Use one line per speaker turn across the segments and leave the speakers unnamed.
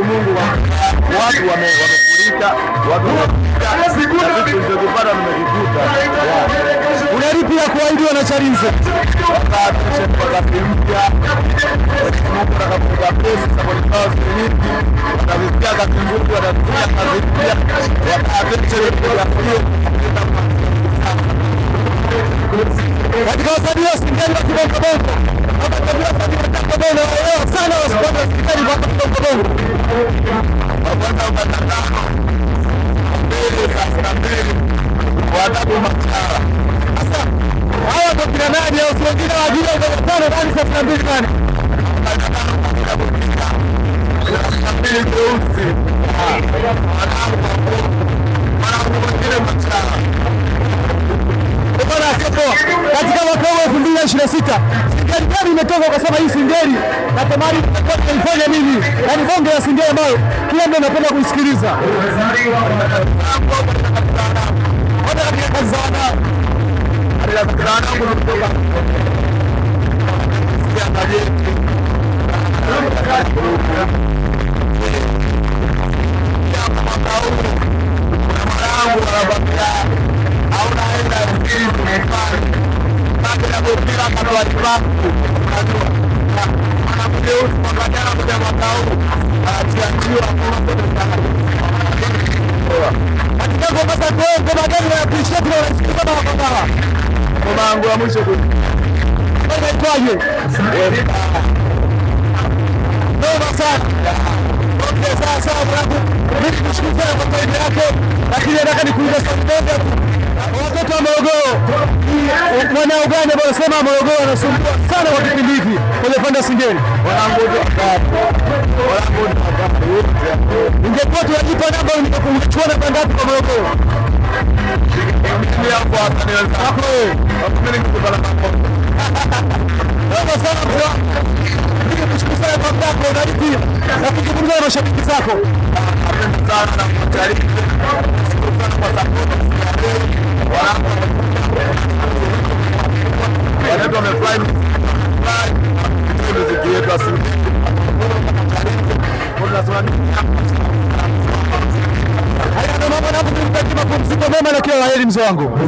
Mungu watu wamefurika, tulichokipata tumekikuta.
Unalipia kuahidiwa na Chalinze
wakati mpya watakapokuja pesa sapoti zao ziliki watavisikia kazi nzuri, watavisikia kazi mpya,
katika wasanii wa Singeli wa kibongo bongo sana wasipata hospitali kwa kibongo bongo
wapata ubatandano mbele sasa mbele wadabu machara.
Sasa hawa ndo kina nani au wengine wajua ubatano nani sasa mbili nani
mbili kweusi wanamu wengine machara.
Katika mwaka huu 2026 Singeli gani imetoka ukasema hii Singeli natamani ifanye nini? Yaani bonge la Singeli ambayo kila mtu anapenda kuisikiliza.
Katika kazi sana Mangu ya mwisho tu.
Inaitwaje? Noma sana. Okay, sasa mimi nikushukuru sana kwa kazi yako, lakini nataka nikuulize swali moja tu. Watoto wa Morogoro wanao gani ambao wanasema Morogoro wanasumbua sana kwa kipindi hiki kwenye panda Singeli? Ingekuwa tunajipa namba ungechukua namba ngapi kwa Morogoro? Na kuzungumza na mashabiki zako mapumziko mema na kila la heri mzee wangu.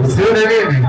Usione nini?